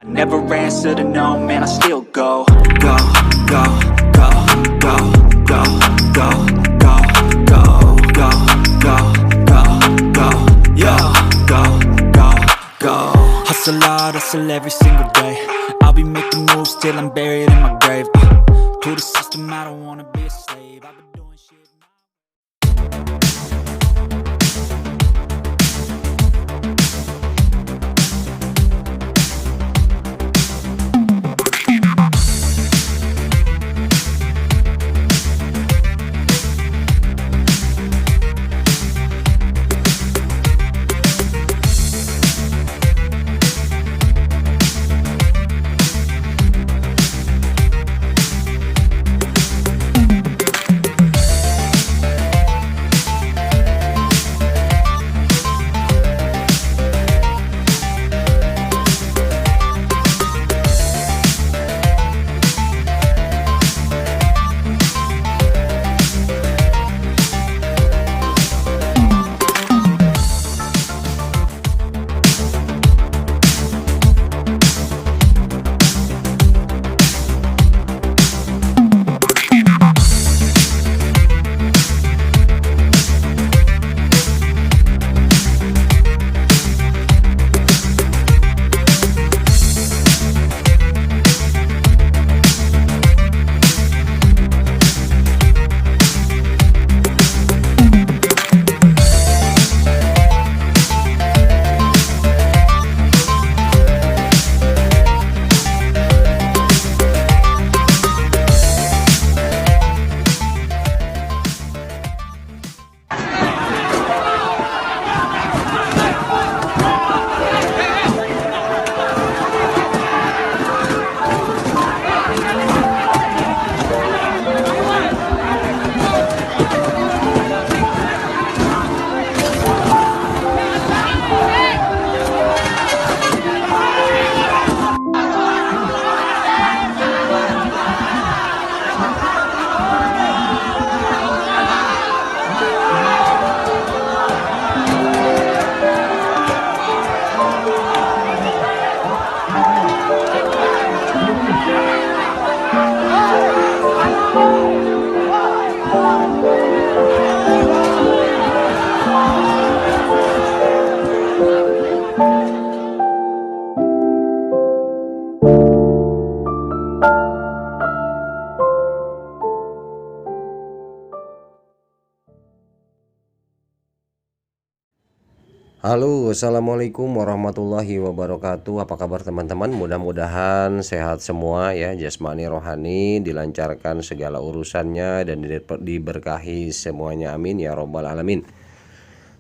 Never answer to no, man, I still go, go, go, go, go, go, go, go, go, go, go, go, go, yo, go, go, go. Hustle hard, hustle every single day. I'll be making moves till I'm buried in my grave. To the system, I don't wanna be a slave. I've been doing shit. Halo, assalamualaikum warahmatullahi wabarakatuh. Apa kabar teman-teman? Mudah-mudahan sehat semua ya, jasmani rohani dilancarkan segala urusannya dan diberkahi semuanya, amin ya robbal alamin.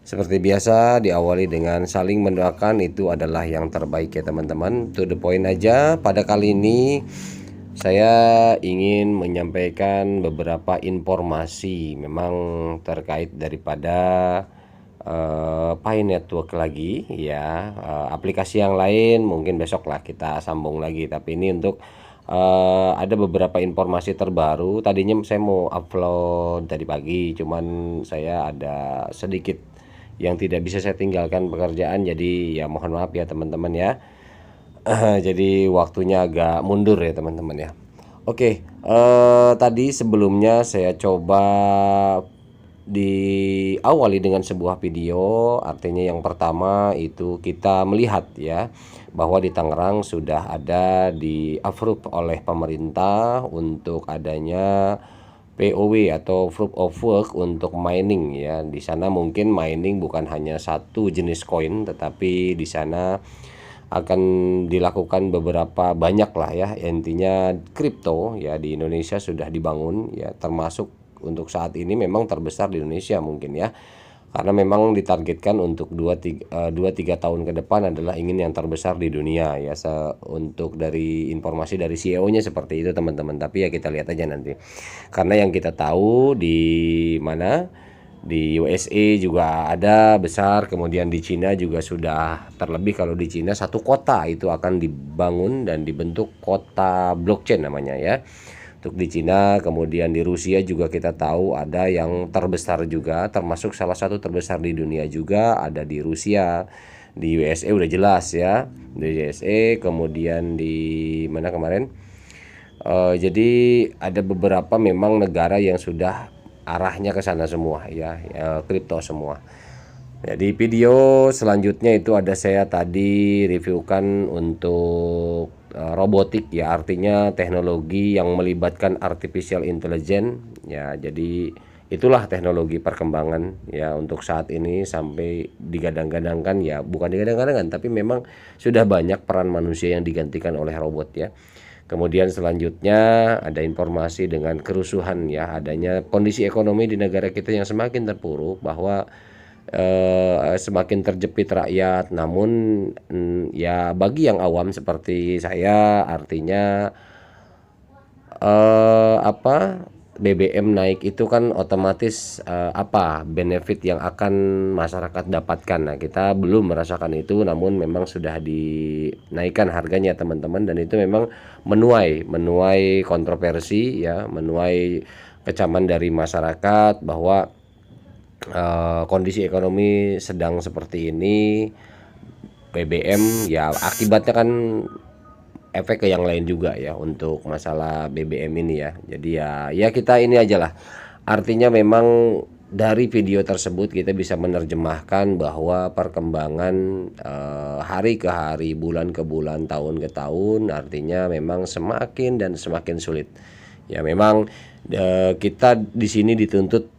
Seperti biasa diawali dengan saling mendoakan, itu adalah yang terbaik ya teman-teman. To the point aja, pada kali ini saya ingin menyampaikan beberapa informasi memang terkait daripada Pi Network lagi ya. Aplikasi yang lain mungkin besok lah kita sambung lagi, tapi ini untuk ada beberapa informasi terbaru. Tadinya saya mau upload tadi pagi, cuman saya ada sedikit yang tidak bisa saya tinggalkan pekerjaan, jadi ya mohon maaf ya teman-teman ya. Jadi waktunya agak mundur ya teman-teman ya. Oke, tadi sebelumnya saya coba diawali dengan sebuah video. Artinya yang pertama itu kita melihat ya bahwa di Tangerang sudah ada di approve oleh pemerintah untuk adanya POW atau Proof of Work untuk mining ya. Di sana mungkin mining bukan hanya satu jenis koin, tetapi di sana akan dilakukan beberapa banyak lah ya. Intinya kripto ya di Indonesia sudah dibangun ya, termasuk untuk saat ini memang terbesar di Indonesia mungkin ya, karena memang ditargetkan untuk 2-3 tahun ke depan adalah ingin yang terbesar di dunia ya. Untuk dari informasi dari CEO-nya seperti itu teman-teman, tapi ya kita lihat aja nanti, karena yang kita tahu di mana di USA juga ada besar, kemudian di Cina juga sudah, terlebih kalau di Cina satu kota itu akan dibangun dan dibentuk kota blockchain namanya ya. Untuk di Cina, kemudian di Rusia juga kita tahu ada yang terbesar juga, termasuk salah satu terbesar di dunia juga ada di Rusia. Di USA udah jelas ya, di USA, kemudian di mana kemarin. Jadi ada beberapa memang negara yang sudah arahnya ke sana semua ya, kripto semua. Ya, di video selanjutnya itu ada saya tadi reviewkan untuk robotik ya, artinya teknologi yang melibatkan artificial intelligence ya. Jadi itulah teknologi perkembangan ya untuk saat ini, sampai digadang-gadangkan ya, bukan digadang-gadangkan tapi memang sudah banyak peran manusia yang digantikan oleh robot ya. Kemudian selanjutnya ada informasi dengan kerusuhan ya, adanya kondisi ekonomi di negara kita yang semakin terpuruk, bahwa semakin terjepit rakyat. Namun ya bagi yang awam seperti saya, artinya apa, BBM naik itu kan otomatis apa benefit yang akan masyarakat dapatkan. Nah, kita belum merasakan itu, namun memang sudah dinaikkan harganya teman-teman, dan itu memang menuai kontroversi ya, menuai kecaman dari masyarakat bahwa kondisi ekonomi sedang seperti ini, BBM ya akibatnya kan efek ke yang lain juga ya untuk masalah BBM ini ya. Jadi ya kita ini aja lah. Artinya memang dari video tersebut kita bisa menerjemahkan bahwa perkembangan hari ke hari, bulan ke bulan, tahun ke tahun, artinya memang semakin dan semakin sulit. Ya memang kita di sini dituntut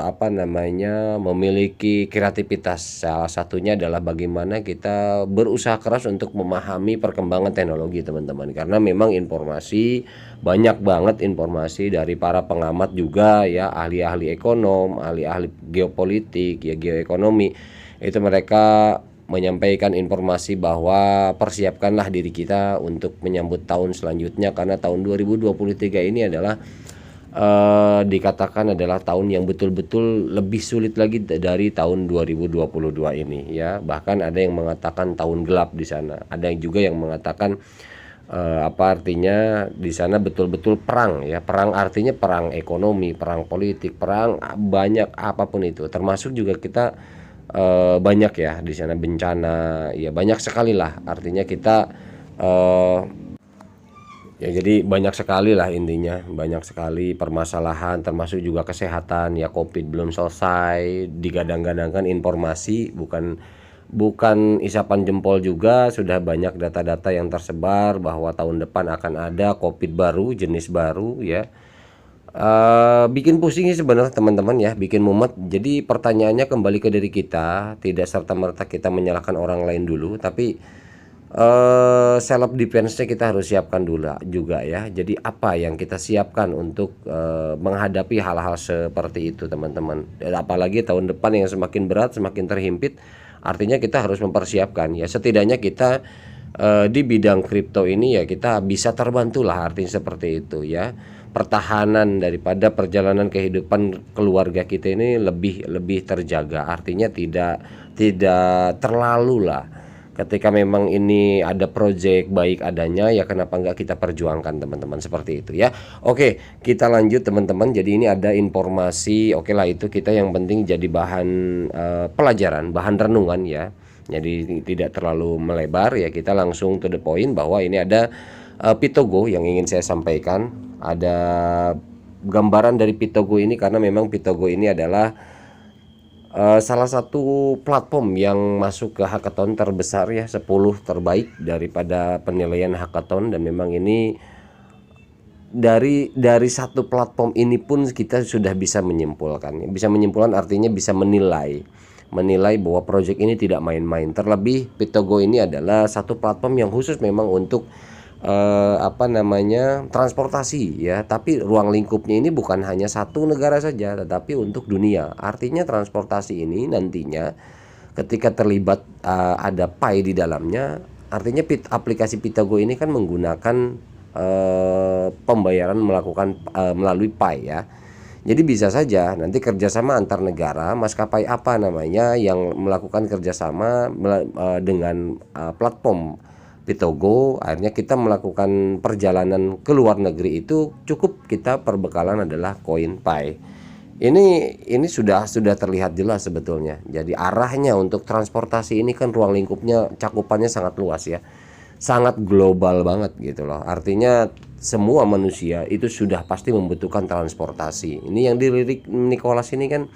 apa namanya, memiliki kreativitas. Salah satunya adalah bagaimana kita berusaha keras untuk memahami perkembangan teknologi teman-teman, karena memang informasi banyak banget, informasi dari para pengamat juga ya, ahli-ahli ekonom, ahli-ahli geopolitik ya, geoekonomi, itu mereka menyampaikan informasi bahwa persiapkanlah diri kita untuk menyambut tahun selanjutnya, karena tahun 2023 ini adalah dikatakan adalah tahun yang betul-betul lebih sulit lagi dari tahun 2022 ini ya. Bahkan ada yang mengatakan tahun gelap di sana. Ada yang juga yang mengatakan apa artinya di sana betul-betul perang ya. Perang artinya perang ekonomi, perang politik, perang banyak apapun itu. Termasuk juga kita banyak ya di sana bencana ya, banyak sekali lah. Artinya kita ya jadi banyak sekali lah, intinya banyak sekali permasalahan, termasuk juga kesehatan ya. Covid belum selesai, digadang-gadangkan informasi, bukan isapan jempol juga, sudah banyak data-data yang tersebar bahwa tahun depan akan ada Covid baru, jenis baru ya. Bikin pusing sih sebenarnya teman-teman ya, bikin mumet. Jadi pertanyaannya kembali ke diri kita, tidak serta-merta kita menyalahkan orang lain dulu, tapi self defense-nya kita harus siapkan dulu juga ya. Jadi apa yang kita siapkan untuk menghadapi hal-hal seperti itu teman-teman. Dan apalagi tahun depan yang semakin berat, semakin terhimpit, artinya kita harus mempersiapkan ya. Setidaknya kita di bidang kripto ini ya kita bisa terbantu lah, artinya seperti itu ya. Pertahanan daripada perjalanan kehidupan keluarga kita ini lebih terjaga, artinya tidak terlalu lah. Ketika memang ini ada proyek baik adanya ya, kenapa enggak kita perjuangkan teman-teman, seperti itu ya. Oke, kita lanjut teman-teman. Jadi ini ada informasi, oke lah itu kita yang penting jadi bahan pelajaran, bahan renungan ya. Jadi tidak terlalu melebar ya, kita langsung to the point bahwa ini ada Pitogo yang ingin saya sampaikan. Ada gambaran dari Pitogo ini karena memang Pitogo ini adalah salah satu platform yang masuk ke hackathon terbesar ya, 10 terbaik daripada penilaian hackathon. Dan memang ini dari satu platform ini pun kita sudah bisa menyimpulkan. Bisa menyimpulkan artinya bisa menilai bahwa proyek ini tidak main-main. Terlebih Pitogo ini adalah satu platform yang khusus memang untuk apa namanya, transportasi ya, tapi ruang lingkupnya ini bukan hanya satu negara saja tetapi untuk dunia. Artinya transportasi ini nantinya ketika terlibat ada Pi di dalamnya, artinya aplikasi Pitogo ini kan menggunakan pembayaran melalui Pi ya. Jadi bisa saja nanti kerjasama antar negara, maskapai apa namanya yang melakukan kerjasama dengan platform Pitogo, akhirnya kita melakukan perjalanan ke luar negeri itu cukup kita perbekalan adalah koin Pi Ini sudah terlihat jelas sebetulnya. Jadi arahnya untuk transportasi ini kan ruang lingkupnya cakupannya sangat luas ya. Sangat global banget gitu loh. Artinya semua manusia itu sudah pasti membutuhkan transportasi. Ini yang dilirik Nicholas ini kan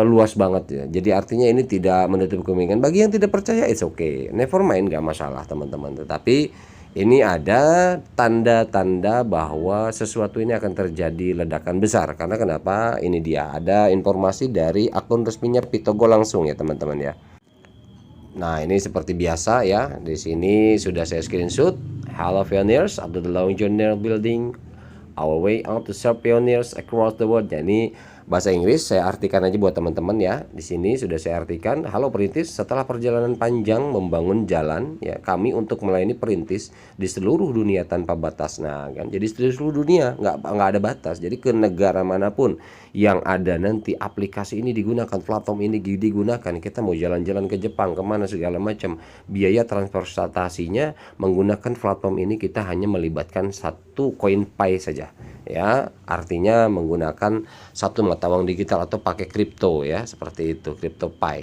luas banget ya. Jadi artinya ini tidak menutup kemungkinan. Bagi yang tidak percaya it's okay, never mind, nggak masalah teman-teman. Tetapi ini ada tanda-tanda bahwa sesuatu ini akan terjadi ledakan besar. Karena kenapa? Ini dia ada informasi dari akun resminya Pitogo langsung ya teman-teman ya. Nah ini seperti biasa ya. Di sini sudah saya screenshot. Hello pioneers, after the launch journal building our way out to serve pioneers across the world. Jadi bahasa Inggris saya artikan aja buat teman-teman ya. Di sini sudah saya artikan. Halo perintis, setelah perjalanan panjang membangun jalan ya kami untuk melayani perintis di seluruh dunia tanpa batas. Nah kan, jadi di seluruh dunia nggak ada batas. Jadi ke negara manapun yang ada nanti aplikasi ini digunakan, platform ini digunakan. Kita mau jalan-jalan ke Jepang, kemana segala macam, biaya transportasinya menggunakan platform ini kita hanya melibatkan satu CoinPay saja ya, artinya menggunakan satu mata uang digital atau pakai kripto ya, seperti itu, CryptoPay.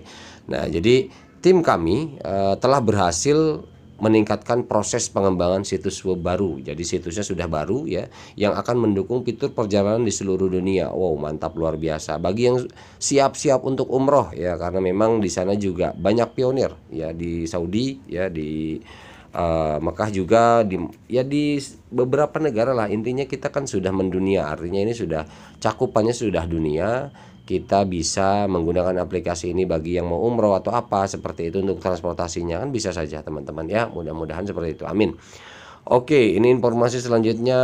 Nah jadi tim kami telah berhasil meningkatkan proses pengembangan situs web baru. Jadi situsnya sudah baru ya, yang akan mendukung fitur perjalanan di seluruh dunia. Wow, mantap luar biasa. Bagi yang siap-siap untuk umroh ya, karena memang di sana juga banyak pionir ya, di Saudi ya, di Mekah juga, di beberapa negara lah. Intinya kita kan sudah mendunia, artinya ini sudah cakupannya sudah dunia. Kita bisa menggunakan aplikasi ini bagi yang mau umroh atau apa seperti itu untuk transportasinya kan bisa saja teman-teman ya, mudah-mudahan seperti itu, amin. Oke, ini informasi selanjutnya,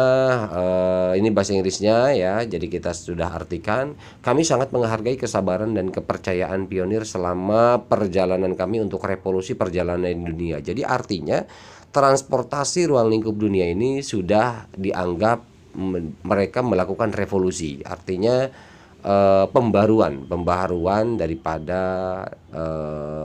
ini bahasa Inggrisnya ya, jadi kita sudah artikan. Kami sangat menghargai kesabaran dan kepercayaan pionir selama perjalanan kami untuk revolusi perjalanan di dunia. Jadi artinya transportasi ruang lingkup dunia ini sudah dianggap mereka melakukan revolusi, artinya pembaharuan daripada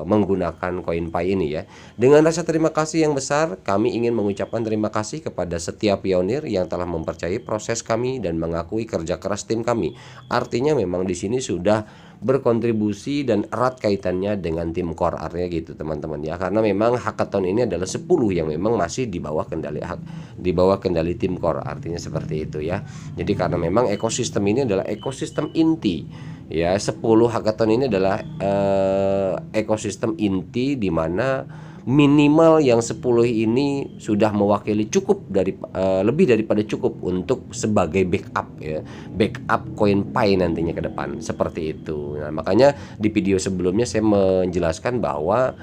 menggunakan CoinPay ini ya. Dengan rasa terima kasih yang besar, kami ingin mengucapkan terima kasih kepada setiap pionir yang telah mempercayai proses kami dan mengakui kerja keras tim kami. Artinya memang di sini sudah berkontribusi dan erat kaitannya dengan tim core, artinya gitu teman-teman ya. Karena memang hackathon ini adalah 10 yang memang masih di bawah kendali tim core, artinya seperti itu ya. Jadi karena memang ekosistem ini adalah ekosistem inti ya, 10 hackathon ini adalah ekosistem inti di mana minimal yang 10 ini sudah mewakili cukup lebih daripada cukup untuk sebagai backup ya, backup CoinPay nantinya ke depan seperti itu. Nah, makanya di video sebelumnya saya menjelaskan bahwa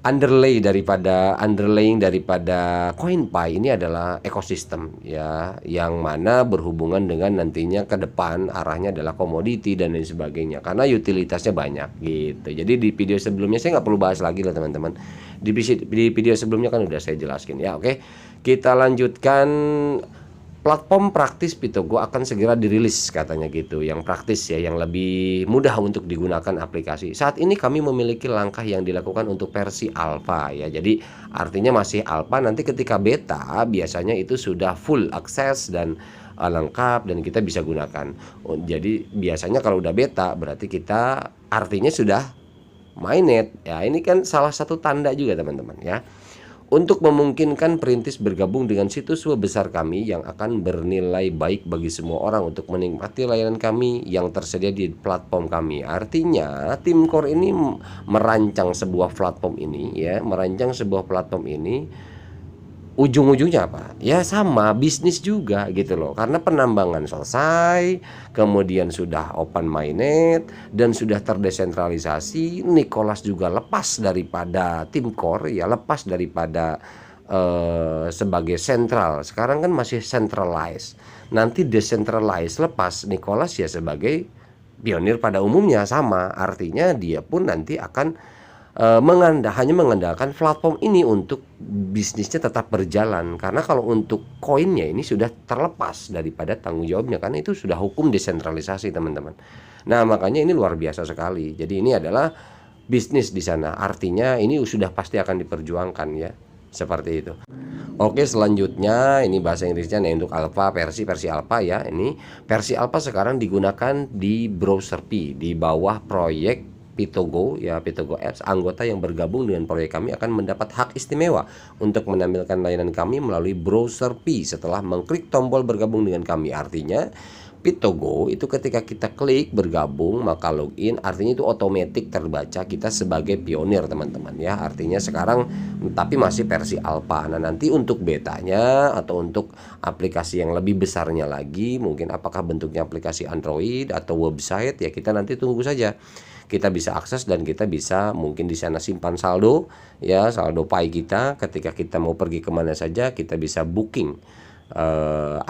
underlying daripada CoinPay ini adalah ekosistem ya, yang mana berhubungan dengan nantinya ke depan arahnya adalah komoditi dan lain sebagainya, karena utilitasnya banyak gitu. Jadi di video sebelumnya saya nggak perlu bahas lagi lah teman-teman, di video sebelumnya kan udah saya jelaskan ya. Oke, kita lanjutkan. Platform praktis Pitogo akan segera dirilis katanya gitu, yang praktis ya, yang lebih mudah untuk digunakan aplikasi. Saat ini kami memiliki langkah yang dilakukan untuk versi alpha ya. Jadi artinya masih alpha, nanti ketika beta biasanya itu sudah full akses dan lengkap dan kita bisa gunakan. Jadi biasanya kalau udah beta berarti kita artinya sudah mainnet ya. Ini kan salah satu tanda juga teman-teman ya, untuk memungkinkan perintis bergabung dengan situs web besar kami yang akan bernilai baik bagi semua orang untuk menikmati layanan kami yang tersedia di platform kami. Artinya tim core ini merancang sebuah platform ini ya, ujung-ujungnya apa? Ya sama bisnis juga gitu loh. Karena penambangan selesai, kemudian sudah open mainnet dan sudah terdesentralisasi. Nicholas juga lepas daripada tim core ya, lepas daripada sebagai sentral. Sekarang kan masih centralized. Nanti decentralized, lepas Nicholas ya sebagai pionir pada umumnya sama. Artinya dia pun nanti akan hanya mengandalkan platform ini untuk bisnisnya tetap berjalan, karena kalau untuk koinnya ini sudah terlepas daripada tanggung jawabnya, karena itu sudah hukum desentralisasi teman-teman. Nah makanya ini luar biasa sekali. Jadi ini adalah bisnis di sana, artinya ini sudah pasti akan diperjuangkan ya, seperti itu. Oke, selanjutnya ini bahasa Inggrisnya nih untuk alpha versi alpha ya. Ini versi alpha sekarang digunakan di browser Pi di bawah proyek Pitogo ya, Pitogo Apps. Anggota yang bergabung dengan proyek kami akan mendapat hak istimewa untuk menampilkan layanan kami melalui browser Pi setelah mengklik tombol bergabung dengan kami. Artinya Pitogo itu ketika kita klik bergabung maka login, artinya itu otomatis terbaca kita sebagai pionir teman-teman ya. Artinya sekarang tapi masih versi alpha. Nah nanti untuk betanya atau untuk aplikasi yang lebih besarnya lagi, mungkin apakah bentuknya aplikasi Android atau website ya, kita nanti tunggu saja. Kita bisa akses dan kita bisa mungkin di sana simpan saldo ya, saldo Pi kita. Ketika kita mau pergi kemana saja kita bisa booking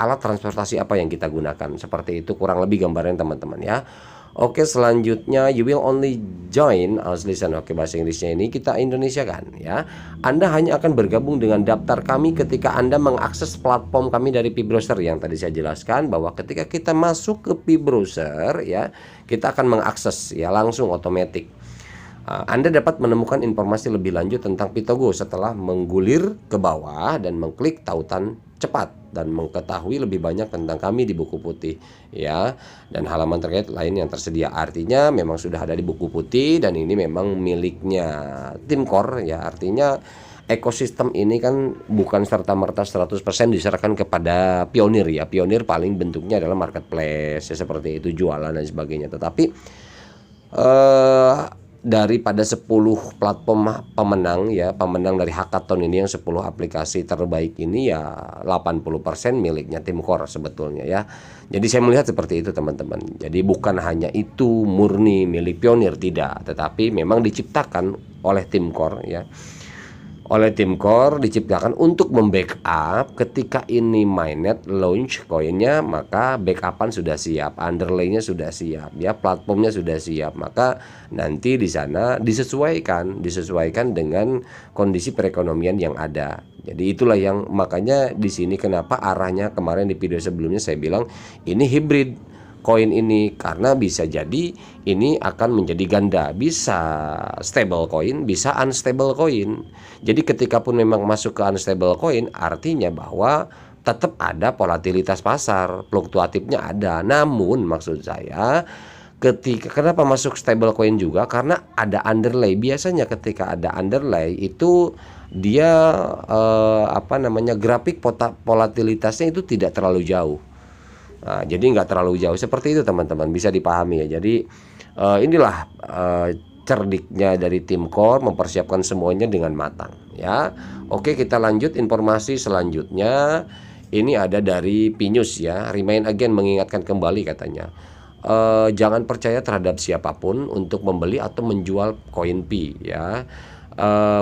alat transportasi apa yang kita gunakan. Seperti itu kurang lebih gambaran teman-teman ya. Oke, selanjutnya you will only join as listener. Oke, bahasa Inggrisnya ini kita Indonesia kan ya. Anda hanya akan bergabung dengan daftar kami ketika Anda mengakses platform kami dari Pi Browser. Yang tadi saya jelaskan bahwa ketika kita masuk ke Pi Browser ya, kita akan mengakses ya langsung otomatis. Anda dapat menemukan informasi lebih lanjut tentang Pitogo setelah menggulir ke bawah dan mengklik tautan cepat dan mengetahui lebih banyak tentang kami di buku putih ya, dan halaman terkait lain yang tersedia. Artinya memang sudah ada di buku putih dan ini memang miliknya tim core ya. Artinya ekosistem ini kan bukan serta-merta 100% diserahkan kepada pionir ya. Pionir paling bentuknya adalah marketplace ya, seperti itu, jualan dan sebagainya. Tetapi daripada 10 platform pemenang ya, pemenang dari hackathon ini yang 10 aplikasi terbaik ini ya 80% miliknya tim core sebetulnya ya. Jadi saya melihat seperti itu teman-teman. Jadi bukan hanya itu murni milik pionir, tidak, tetapi memang diciptakan oleh tim core ya. Oleh tim core diciptakan untuk membackup ketika ini mainnet launch koinnya, maka backupan sudah siap, underlay-nya sudah siap ya, platformnya sudah siap, maka nanti di sana disesuaikan dengan kondisi perekonomian yang ada. Jadi itulah yang makanya di sini kenapa arahnya kemarin di video sebelumnya saya bilang ini hybrid koin ini, karena bisa jadi ini akan menjadi ganda, bisa stable coin, bisa unstable coin. Jadi ketika pun memang masuk ke unstable coin, artinya bahwa tetap ada volatilitas pasar, fluktuatifnya ada. Namun maksud saya kenapa masuk stable coin juga, karena ada underlay. Biasanya ketika ada underlay itu dia grafik volatilitasnya itu tidak terlalu jauh. Nah, jadi nggak terlalu jauh, seperti itu teman-teman, bisa dipahami ya. Jadi inilah cerdiknya dari tim core mempersiapkan semuanya dengan matang ya. Oke, kita lanjut informasi selanjutnya. Ini ada dari Pinews ya. Remind again, mengingatkan kembali katanya. Jangan percaya terhadap siapapun untuk membeli atau menjual koin Pi ya.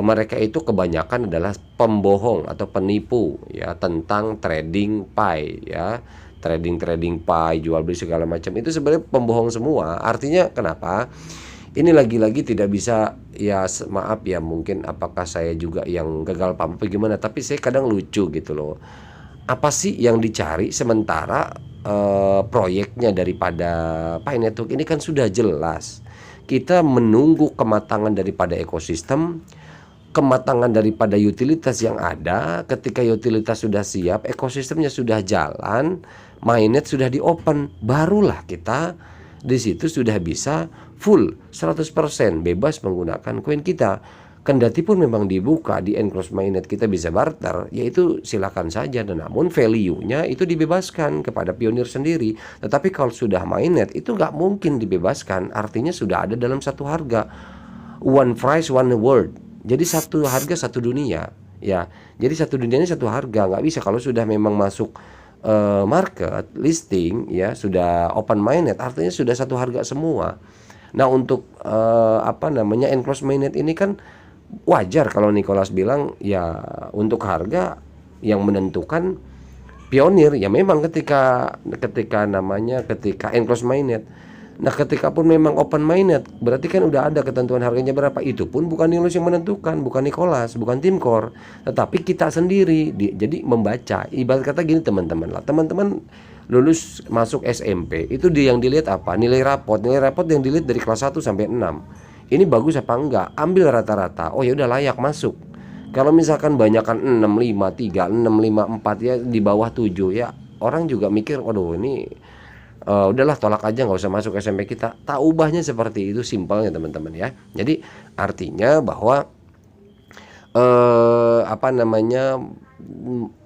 Mereka itu kebanyakan adalah pembohong atau penipu ya tentang trading Pi ya. Trading Pi, jual beli segala macam itu sebenarnya pembohong semua. Artinya kenapa? Ini lagi-lagi tidak bisa ya, maaf ya, mungkin apakah saya juga yang gagal paham apa gimana, tapi saya kadang lucu gitu loh. Apa sih yang dicari sementara proyeknya daripada Pi Network ini kan sudah jelas. Kita menunggu kematangan daripada ekosistem, kematangan daripada utilitas yang ada. Ketika utilitas sudah siap, ekosistemnya sudah jalan, mainnet sudah di open, barulah kita di situ sudah bisa full 100% bebas menggunakan koin kita. Kendati pun memang dibuka di enclosed mainnet kita bisa barter, yaitu silakan saja, namun value-nya itu dibebaskan kepada pionir sendiri. Tetapi kalau sudah mainnet itu nggak mungkin dibebaskan, artinya sudah ada dalam satu harga, one price one world. Jadi satu harga satu dunia ya. Jadi satu dunia ini satu harga, nggak bisa kalau sudah memang masuk market listing ya, sudah open mainnet, artinya sudah satu harga semua. Nah untuk enclosed mainnet ini kan wajar kalau Nicholas bilang ya untuk harga yang menentukan pionir ya, memang ketika enclosed mainnet. Nah ketika pun memang open mainnet berarti kan udah ada ketentuan harganya berapa. Itu pun bukan Nicholas yang menentukan, bukan Nicholas, bukan tim core, tetapi kita sendiri. Jadi membaca, ibarat kata gini teman-teman lah, teman-teman lulus masuk SMP itu yang dilihat apa? Nilai rapot yang dilihat dari kelas 1 sampai 6 ini bagus apa enggak, ambil rata-rata, oh ya udah layak masuk. Kalau misalkan banyakan 6, 5, 3, 6, 5, 4 ya di bawah 7 ya, orang juga mikir, waduh ini udahlah tolak aja nggak usah masuk SMP kita. Tak ubahnya seperti itu simpelnya teman-teman ya. Jadi artinya bahwa apa namanya,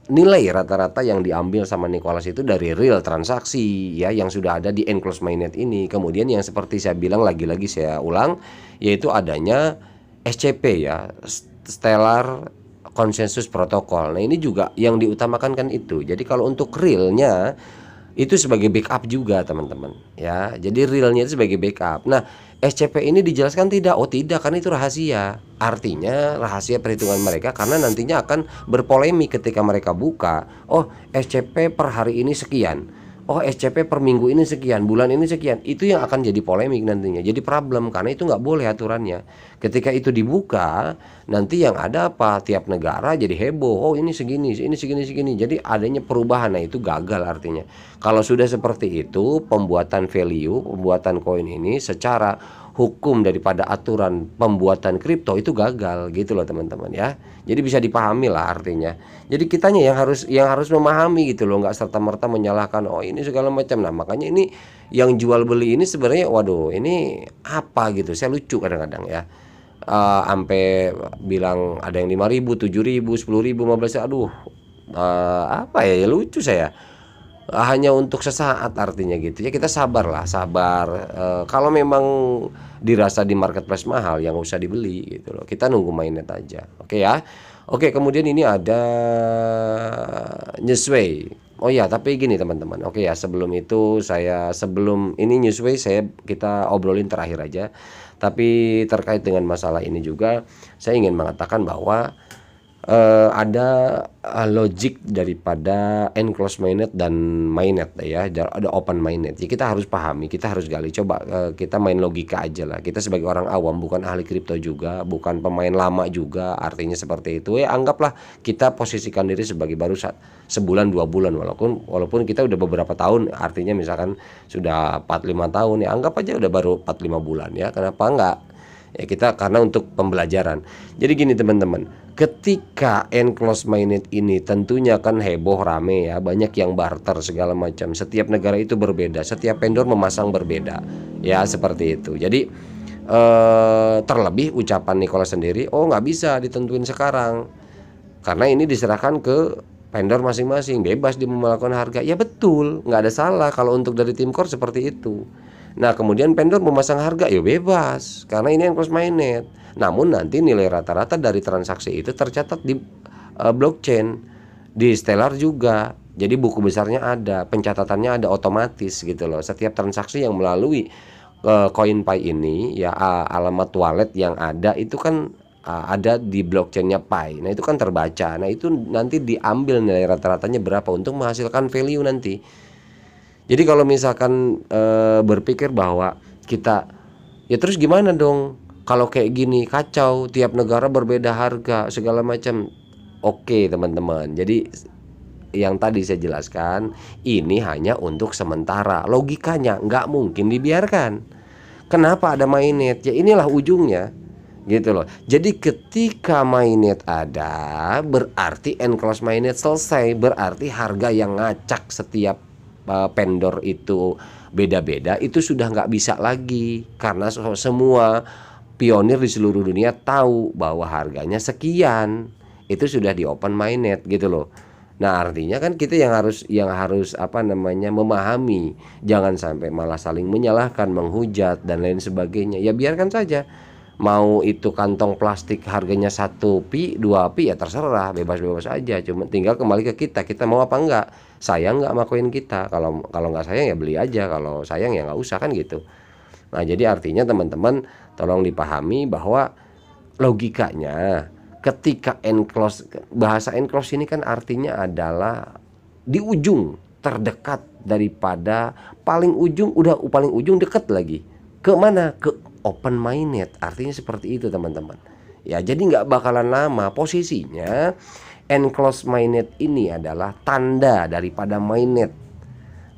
nilai rata-rata yang diambil sama Nicholas itu dari real transaksi ya yang sudah ada di enclosed mainnet ini. Kemudian yang seperti saya bilang lagi-lagi saya ulang, yaitu adanya SCP ya, Stellar Consensus Protocol. Nah ini juga yang diutamakan kan itu. Jadi kalau untuk realnya itu sebagai backup juga teman-teman ya. Jadi realnya itu sebagai backup. Nah SCP ini dijelaskan tidak? Oh tidak, karena itu rahasia. Artinya rahasia perhitungan mereka karena nantinya akan berpolemik ketika mereka buka. Oh SCP per hari ini sekian, oh SCP per minggu ini sekian, bulan ini sekian. Itu yang akan jadi polemik nantinya, jadi problem karena itu nggak boleh aturannya. Ketika itu dibuka, nanti yang ada apa? Tiap negara jadi heboh. Oh ini segini, ini segini, segini. Jadi adanya perubahan. Nah itu gagal artinya. Kalau sudah seperti itu, pembuatan value, pembuatan koin ini secara hukum daripada aturan pembuatan kripto itu gagal gitu loh teman-teman ya. Jadi bisa dipahami lah artinya. Jadi kitanya yang harus memahami gitu loh, nggak serta-merta menyalahkan oh ini segala macam. Nah makanya ini yang jual beli ini sebenarnya waduh ini apa gitu. Saya lucu kadang-kadang ya. Sampai bilang ada yang 5.000, 7.000, 10.000, 15.000. Aduh, apa ya lucu saya. Hanya untuk sesaat artinya gitu ya, kita sabar lah, sabar. Kalau memang dirasa di marketplace mahal yang usah dibeli gitu loh, kita nunggu mainnet aja. Oke ya. Oke, kemudian ini ada Newsway. Oh ya, tapi gini teman-teman. Oke ya, sebelum ini Newsway kita obrolin terakhir aja. Tapi terkait dengan masalah ini juga saya ingin mengatakan bahwa ada logik daripada enclosed mainnet dan mainnet ya, ada open mainnet. Ya, kita harus pahami, kita harus gali. Coba kita main logika aja lah. Kita sebagai orang awam, bukan ahli kripto juga, bukan pemain lama juga. Artinya seperti itu. Ya anggaplah kita posisikan diri sebagai baru sebulan 2 bulan, walaupun kita udah beberapa tahun. Artinya misalkan sudah 4-5 tahun ya, anggap aja udah baru 4-5 bulan ya. Kenapa enggak? Ya kita karena untuk pembelajaran. Jadi gini teman-teman, ketika enclosed mainnet ini tentunya kan heboh rame ya, banyak yang barter segala macam. Setiap negara itu berbeda, setiap vendor memasang berbeda. Ya seperti itu. Jadi terlebih ucapan Nicholas sendiri, oh nggak bisa ditentuin sekarang karena ini diserahkan ke vendor masing-masing, bebas dia melakukan harga. Ya betul, nggak ada salah kalau untuk dari tim core seperti itu. Nah kemudian vendor memasang harga ya bebas karena ini enclosed mainnet. Namun nanti nilai rata-rata dari transaksi itu tercatat di blockchain, di Stellar juga. Jadi buku besarnya ada, pencatatannya ada otomatis gitu loh. Setiap transaksi yang melalui CoinPy ini ya, alamat wallet yang ada itu kan ada di blockchainnya Pi. Nah itu kan terbaca. Nah itu nanti diambil nilai rata-ratanya berapa untuk menghasilkan value nanti. Jadi kalau misalkan berpikir bahwa kita ya terus gimana dong kalau kayak gini, kacau, tiap negara berbeda harga segala macam. Oke teman-teman, jadi yang tadi saya jelaskan ini hanya untuk sementara. Logikanya nggak mungkin dibiarkan. Kenapa ada mainnet? Ya inilah ujungnya gitu loh. Jadi ketika mainnet ada berarti enclosed mainnet selesai, berarti harga yang ngacak setiap vendor itu beda-beda, itu sudah nggak bisa lagi karena semua pionir di seluruh dunia tahu bahwa harganya sekian, itu sudah di open mainnet gitu loh. Nah artinya kan kita yang harus memahami, jangan sampai malah saling menyalahkan, menghujat dan lain sebagainya. Ya biarkan saja, mau itu kantong plastik harganya 1 pi 2 pi ya terserah, bebas-bebas aja. Cuma tinggal kembali ke kita mau apa enggak, sayang nggak sama koin kita. Kalau nggak sayang ya beli aja, kalau sayang ya nggak usah kan gitu. Nah jadi artinya teman-teman tolong dipahami bahwa logikanya ketika bahasa enclosed ini kan artinya adalah di ujung terdekat daripada paling ujung, udah paling ujung deket lagi ke mana, ke open mainnet. Artinya seperti itu teman-teman ya. Jadi nggak bakalan lama posisinya. Enclosed mainnet ini adalah tanda daripada mainnet.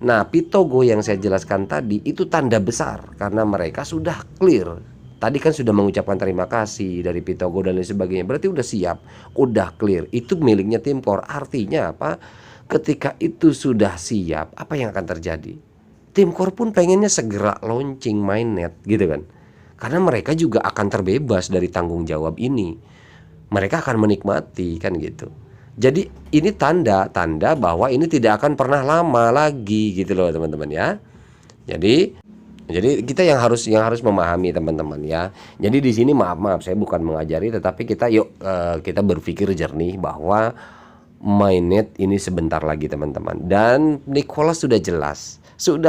Nah Pitogo yang saya jelaskan tadi itu tanda besar karena mereka sudah clear tadi kan sudah mengucapkan terima kasih dari Pitogo dan lain sebagainya. Berarti udah siap, udah clear. Itu miliknya Timcore. Artinya apa? Ketika itu sudah siap, apa yang akan terjadi? Timcore pun pengennya segera launching mainnet gitu kan. Karena mereka juga akan terbebas dari tanggung jawab ini. Mereka akan menikmati kan gitu. Jadi ini tanda bahwa ini tidak akan pernah lama lagi gitu loh teman-teman ya. Jadi kita yang harus memahami teman-teman ya. Jadi di sini maaf saya bukan mengajari, tetapi kita berpikir jernih bahwa mainnet ini sebentar lagi teman-teman. Dan Nicholas sudah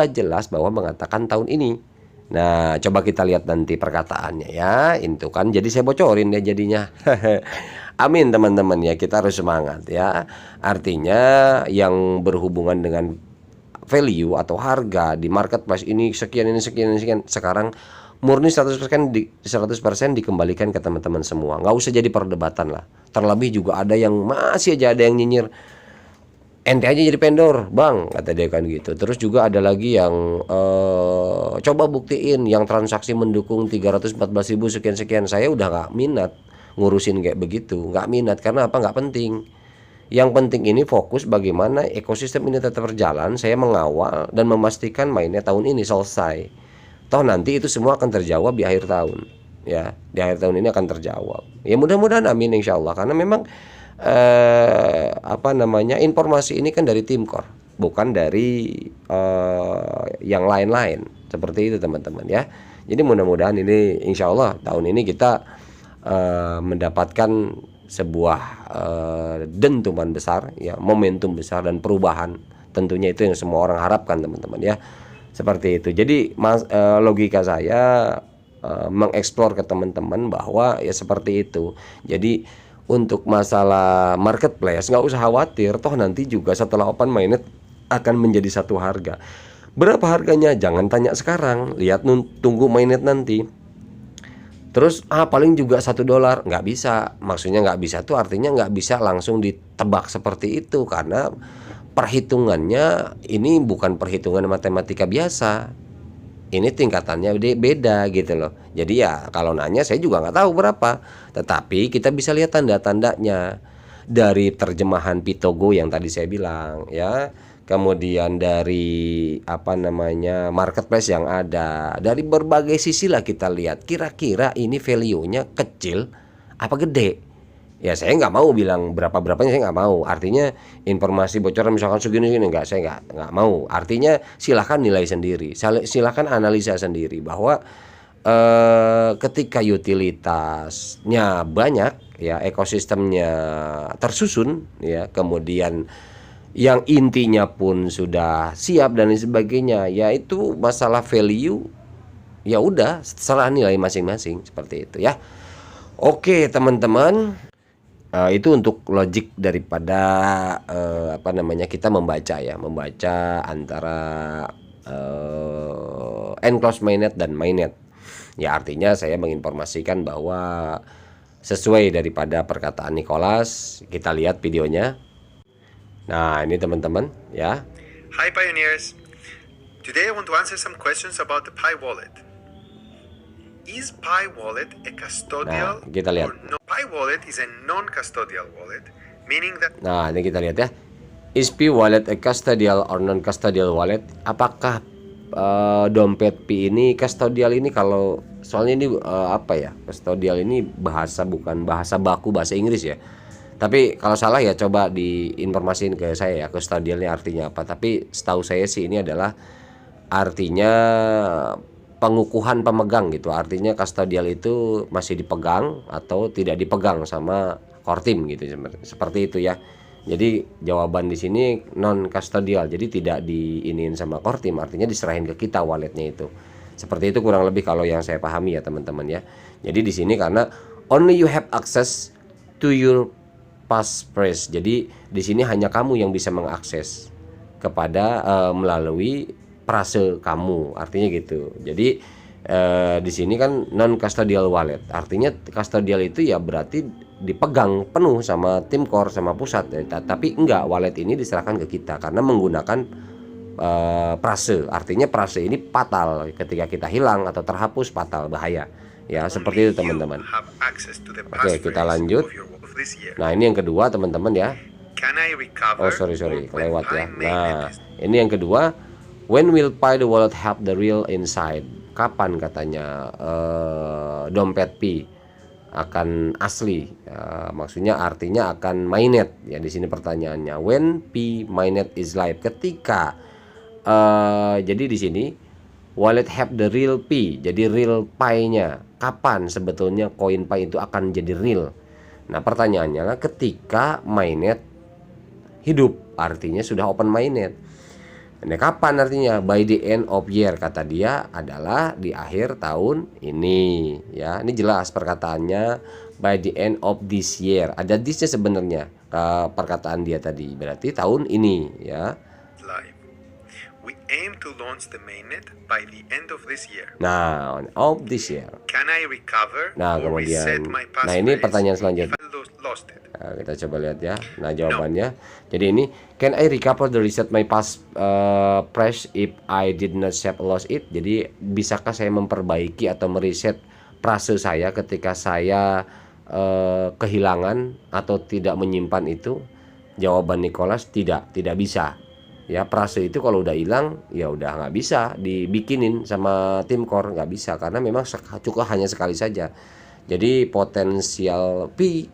jelas bahwa mengatakan tahun ini. Nah, coba kita lihat nanti perkataannya ya. Itu kan jadi saya bocorin ya jadinya. Amin teman-teman ya, kita harus semangat ya. Artinya yang berhubungan dengan value atau harga di marketplace ini sekian sekarang murni 100% dikembalikan ke teman-teman semua. Nggak usah jadi perdebatan lah. Terlebih juga ada yang masih aja ada yang nyinyir, ente aja jadi vendor bang, kata dia kan gitu. Terus juga ada lagi yang coba buktiin yang transaksi mendukung 314.000 sekian. Saya udah nggak minat ngurusin kayak begitu, nggak minat. Karena apa? Nggak penting. Yang penting ini fokus bagaimana ekosistem ini tetap berjalan. Saya mengawal dan memastikan mainnya tahun ini selesai. Toh nanti itu semua akan terjawab di akhir tahun ya. Di akhir tahun ini akan terjawab ya, mudah-mudahan amin insya Allah. Karena memang informasi ini kan dari Timcore, bukan dari yang lain-lain seperti itu teman-teman ya. Jadi mudah-mudahan ini insya Allah tahun ini kita mendapatkan sebuah dentuman besar ya, momentum besar dan perubahan. Tentunya itu yang semua orang harapkan teman-teman ya, seperti itu. Jadi logika saya mengeksplor ke teman-teman bahwa ya seperti itu. Jadi untuk masalah marketplace nggak usah khawatir, toh nanti juga setelah open mainnet akan menjadi satu harga. Berapa harganya jangan tanya sekarang, lihat tunggu mainnet nanti. Terus paling juga $1, nggak bisa. Maksudnya nggak bisa tuh artinya nggak bisa langsung ditebak seperti itu, karena perhitungannya ini bukan perhitungan matematika biasa. Ini tingkatannya beda gitu loh. Jadi ya kalau nanya saya juga nggak tahu berapa, tetapi kita bisa lihat tanda-tandanya dari terjemahan Pitogo yang tadi saya bilang ya. Kemudian dari marketplace yang ada, dari berbagai sisi lah kita lihat kira-kira ini value-nya kecil apa gede. Ya saya nggak mau bilang berapa-berapanya, saya nggak mau. Artinya informasi bocoran misalkan segini-gini saya nggak mau. Artinya silahkan nilai sendiri, silahkan analisa sendiri bahwa ketika utilitasnya banyak ya, ekosistemnya tersusun ya, kemudian yang intinya pun sudah siap dan lain sebagainya, yaitu masalah value ya udah serah nilai masing-masing seperti itu ya. Oke teman-teman, itu untuk logik daripada kita membaca antara enclosed mainnet dan mainnet ya. Artinya saya menginformasikan bahwa sesuai daripada perkataan Nicholas, kita lihat videonya. Nah ini teman-teman ya. Hi Pioneers! Today I want to answer some questions about the Pi Wallet. Is Pi Wallet a custodial kita lihat. or no? Pi Wallet is a non-custodial wallet, meaning that... Nah ini kita lihat ya. Is Pi Wallet a custodial or non-custodial wallet? Apakah dompet Pi ini custodial? Ini kalau soalnya ini custodial ini bukan bahasa baku bahasa Inggris ya. Tapi kalau salah ya coba diinformasiin ke saya ya, custodialnya artinya apa. Tapi setahu saya sih ini adalah artinya pengukuhan pemegang gitu. Artinya custodial itu masih dipegang atau tidak dipegang sama core team gitu, seperti itu ya. Jadi jawaban di sini non custodial, jadi tidak diinin sama core team, artinya diserahin ke kita walletnya itu. Seperti itu kurang lebih kalau yang saya pahami ya teman-teman ya. Jadi di sini karena only you have access to your passphrase. Jadi di sini hanya kamu yang bisa mengakses kepada melalui prase kamu, artinya gitu. Jadi di sini kan non custodial wallet, artinya custodial itu ya berarti dipegang penuh sama Timcore sama pusat ya. Tapi enggak, wallet ini diserahkan ke kita karena menggunakan prase. Artinya prase ini fatal, ketika kita hilang atau terhapus fatal, bahaya Ya, seperti itu Only you teman-teman. have access to the Oke, kita passphrase lanjut. of this year. Nah, ini yang kedua teman-teman ya. Can I recover Oh, sorry, or when kelewat ya. pi mainnet Nah, is ini yang kedua. When will Pi the wallet have the real inside? Kapan katanya dompet Pi akan asli? Maksudnya artinya akan mainnet. Ya, di sini pertanyaannya. When Pi mainnet is live? Ketika jadi di sini wallet have the real Pi. Jadi real Pi-nya. Kapan sebetulnya koin Pi itu akan jadi real? Nah, pertanyaannya lah ketika mainnet hidup, artinya sudah open mainnet. Nah, kapan artinya? By the end of year, kata dia adalah di akhir tahun ini ya. Ini jelas perkataannya by the end of this year. Ada thisnya sebenarnya perkataan dia tadi. Berarti tahun ini ya. live? We aim to launch the mainnet by the end of this year. Nah, of this year. Can I recover Nah, or reset kemudian my nah ini passphrase pertanyaan if selanjutnya. I lost it? Nah, kita coba lihat ya. Nah, jawabannya. Jadi ini can I recover the reset my passphrase if I did not save lost it? Jadi bisakah saya memperbaiki atau mereset frase saya ketika saya kehilangan atau tidak menyimpan itu? Jawaban Nicholas tidak bisa. Ya, frase itu kalau udah hilang ya udah nggak bisa dibikinin sama tim core, nggak bisa karena memang cukup hanya sekali saja. Jadi potential P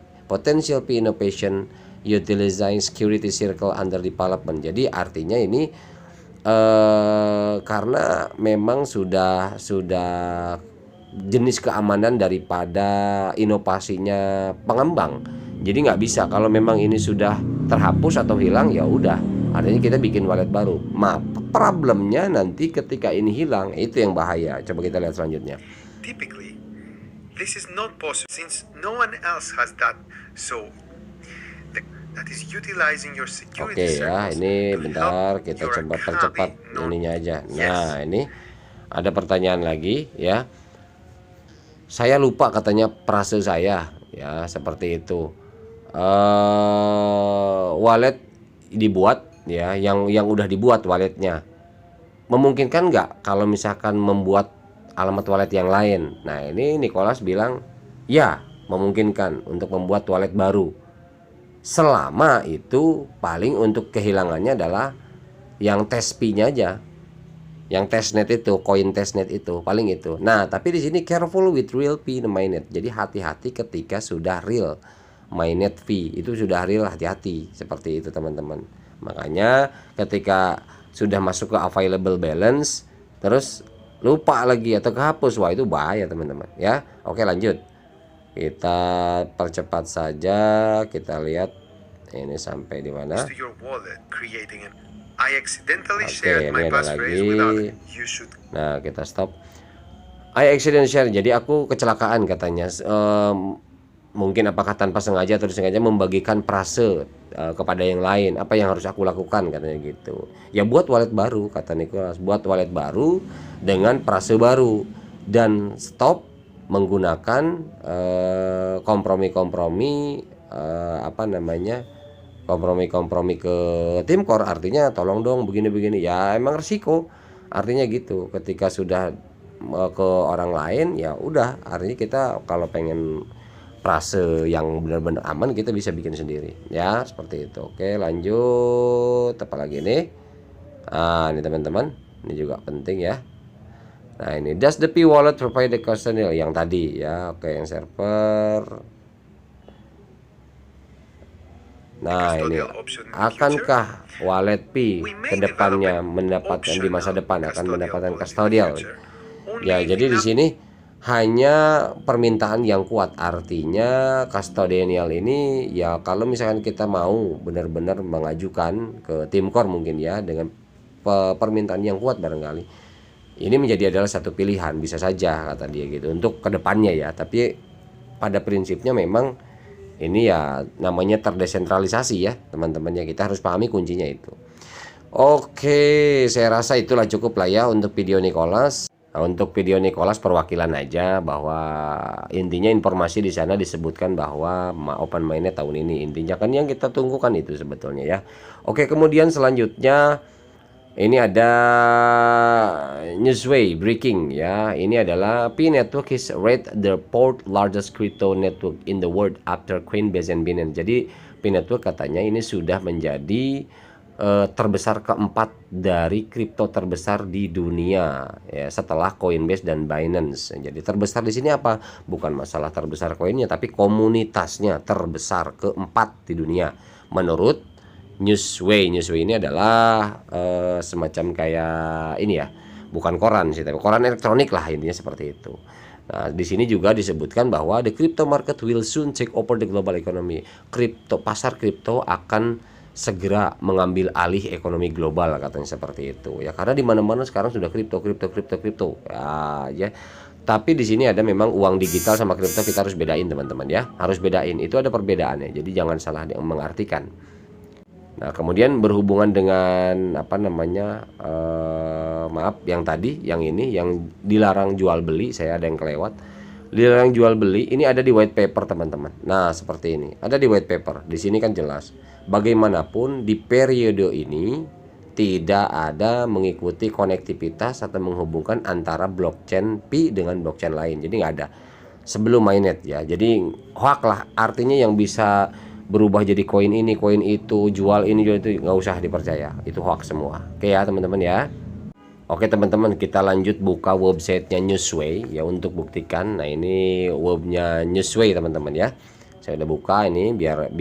innovation utilizing security circle under development. Jadi artinya ini karena memang sudah jenis keamanan daripada inovasinya pengembang. Jadi nggak bisa kalau memang ini sudah terhapus atau hilang ya udah. Artinya kita bikin wallet baru. Problemnya nanti ketika ini hilang itu yang bahaya. Coba kita lihat selanjutnya. Typically, this is not possible since no one else has that. So, that is utilizing your security Oke ya, circles ini to bentar help kita your coba account percepat be known. ininya aja. Yes. Nah, ini ada pertanyaan lagi ya. Saya lupa katanya frase saya ya, seperti itu. Wallet dibuat ya, yang udah dibuat walletnya. Memungkinkan nggak kalau misalkan membuat alamat wallet yang lain? Nah, ini Nicholas bilang ya, memungkinkan untuk membuat wallet baru. Selama itu paling untuk kehilangannya adalah yang testP-nya aja. Yang testnet itu, koin testnet itu, paling itu. Nah, tapi di sini careful with real P mainnet. Jadi hati-hati ketika sudah real mainnet fee, itu sudah real, hati-hati seperti itu teman-teman. Makanya ketika sudah masuk ke available balance terus lupa lagi atau kehapus, wah itu bahaya teman-teman ya. Oke, lanjut. Kita percepat saja, kita lihat ini sampai di mana. To your wallet, creating an I accidentally Oke, shared my ini ada passphrase lagi. without it. You should Nah, kita stop. I accident share. Jadi aku kecelakaan katanya. Mungkin apakah tanpa sengaja atau disengaja membagikan frase kepada yang lain. Apa yang harus aku lakukan katanya gitu. Ya buat wallet baru kata Nicholas. Buat wallet baru dengan frase baru dan stop menggunakan kompromi-kompromi kompromi ke tim core. Artinya tolong dong begini-begini. Ya emang resiko. Artinya gitu. Ketika sudah ke orang lain ya udah, artinya kita kalau pengen frase yang benar-benar aman kita bisa bikin sendiri ya, seperti itu. Oke, lanjut. Apa lagi nih? Ini teman-teman, ini juga penting ya. Nah, ini does the P wallet provide the custodial yang tadi ya. Oke, yang server. Nah, ini akankah wallet P kedepannya mendapatkan di masa depan akan mendapatkan custodial? Ya, jadi di sini hanya permintaan yang kuat, artinya custodial ini ya kalau misalkan kita mau benar-benar mengajukan ke tim core mungkin ya dengan permintaan yang kuat barangkali ini menjadi adalah satu pilihan, bisa saja kata dia gitu untuk kedepannya ya. Tapi pada prinsipnya memang ini ya namanya terdesentralisasi ya teman-teman ya, kita harus pahami kuncinya itu. Oke, saya rasa itulah cukup lah ya untuk video Nicholas. Nah, untuk video Nicholas perwakilan aja, bahwa intinya informasi di sana disebutkan bahwa open mainnet tahun ini, intinya kan yang kita tunggu kan itu sebetulnya ya. Oke, kemudian selanjutnya Ini ada Newsway breaking ya. Ini adalah Pi Network is rated the fourth largest crypto network in the world after Coinbase and Binance. Jadi Pi Network katanya ini sudah menjadi terbesar keempat dari kripto terbesar di dunia ya, setelah Coinbase dan Binance. Jadi terbesar di sini apa? Bukan masalah terbesar koinnya, tapi komunitasnya terbesar keempat di dunia menurut Newsway. Newsway ini adalah semacam kayak ini ya, bukan koran sih, tapi koran elektronik lah intinya seperti itu. Nah, di sini juga disebutkan bahwa the crypto market will soon take over the global economy. Pasar kripto akan segera mengambil alih ekonomi global, katanya seperti itu ya, karena di mana-mana sekarang sudah kripto ya. Tapi di sini ada memang uang digital sama kripto, kita harus bedain teman-teman ya, harus bedain, itu ada perbedaannya, jadi jangan salah mengartikan. Nah, kemudian berhubungan dengan apa namanya, maaf yang tadi, yang ini yang dilarang jual beli, saya ada yang kelewat. Dilarang jual beli ini ada di white paper teman-teman. Nah, seperti ini. Ada di white paper. Di sini kan jelas. Bagaimanapun di periode ini tidak ada mengikuti konektivitas atau menghubungkan antara blockchain Pi dengan blockchain lain. Jadi nggak ada. Sebelum mainnet ya. Jadi hoax lah, artinya yang bisa berubah jadi koin ini, koin itu, jual ini, jual itu, nggak usah dipercaya, itu hoax semua. Oke ya teman-teman ya. Oke teman-teman, kita lanjut buka websitenya Newsway ya untuk buktikan. Nah, ini webnya Newsway teman-teman ya. Saya udah buka ini biar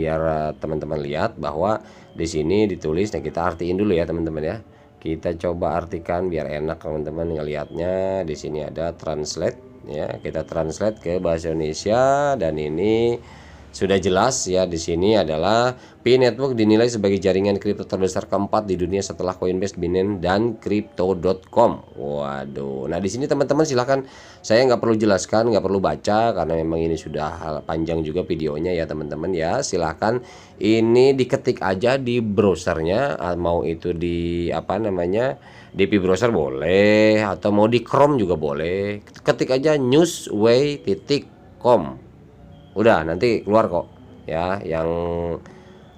teman-teman lihat bahwa di sini ditulis. Nah, kita artiin dulu ya teman-teman ya. Kita coba artikan biar enak teman-teman ngelihatnya. Di sini ada translate ya. Kita translate ke bahasa Indonesia dan ini sudah jelas ya. Di sini adalah Pi Network dinilai sebagai jaringan kripto terbesar keempat di dunia setelah Coinbase, Binance, dan Crypto.com. Waduh. Nah, di sini teman-teman silahkan, saya nggak perlu jelaskan, nggak perlu baca karena memang ini sudah panjang juga videonya ya teman-teman ya. Silahkan ini diketik aja di browsernya, mau itu di apa namanya, di Pi browser boleh atau mau di Chrome juga boleh. Ketik aja newsway.com. Udah nanti keluar kok ya, yang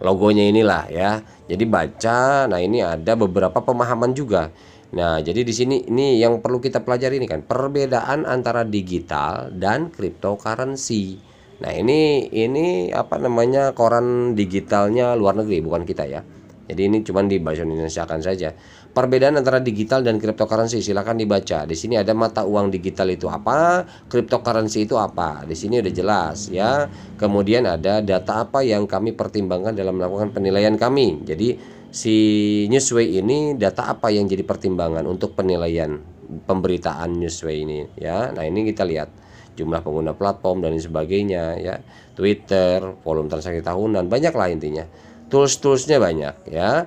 logonya inilah ya. Jadi baca. Nah, ini ada beberapa pemahaman juga. Nah, jadi di sini ini yang perlu kita pelajari ini kan perbedaan antara digital dan cryptocurrency. Nah, ini apa namanya, koran digitalnya luar negeri, bukan kita ya. Jadi ini cuma di bahasa Indonesia kan saja. Perbedaan antara digital dan cryptocurrency silakan dibaca. Di sini ada mata uang digital itu apa, cryptocurrency itu apa. Di sini udah jelas ya. Kemudian ada data apa yang kami pertimbangkan dalam melakukan penilaian kami. Jadi si Newsway ini data apa yang jadi pertimbangan untuk penilaian pemberitaan Newsway ini ya. Nah, ini kita lihat jumlah pengguna platform dan sebagainya ya. Twitter, volume transaksi tahunan, banyak lah intinya. Tools-toolsnya banyak ya.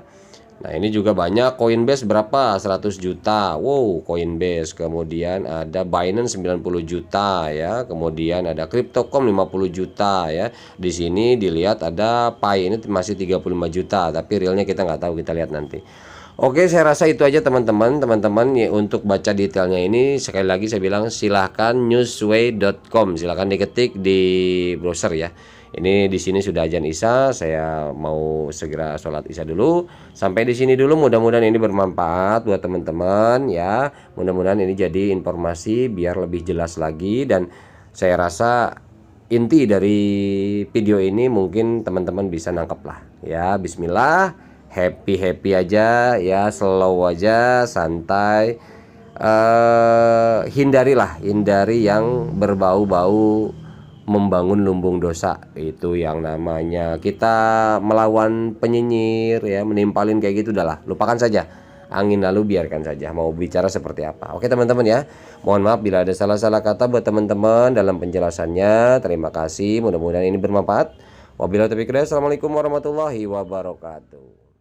Nah, ini juga banyak. Coinbase berapa? 100 juta. Wow, Coinbase. Kemudian ada Binance 90 juta ya. Kemudian ada Crypto.com 50 juta ya. Di sini dilihat ada Pi ini masih 35 juta, tapi realnya kita nggak tahu, kita lihat nanti. Oke, saya rasa itu aja teman-teman ya, untuk baca detailnya ini. Sekali lagi saya bilang silahkan newsway.com, silahkan diketik di browser ya. Ini di sini sudah azan Isya, saya mau segera sholat Isya dulu. Sampai di sini dulu, mudah-mudahan ini bermanfaat buat teman-teman ya. Mudah-mudahan ini jadi informasi biar lebih jelas lagi, dan saya rasa inti dari video ini mungkin teman-teman bisa nangkep lah ya. Bismillah, happy aja ya, slow aja, santai. Hindari yang berbau-bau membangun lumbung dosa. Itu yang namanya kita melawan penyinyir ya, menimpalin kayak gitu, udahlah, lupakan saja, angin lalu biarkan saja, mau bicara seperti apa. Oke teman-teman ya, mohon maaf bila ada salah-salah kata buat teman-teman dalam penjelasannya. Terima kasih, mudah-mudahan ini bermanfaat. Wabillahi taufiq hidayah. Assalamualaikum warahmatullahi wabarakatuh.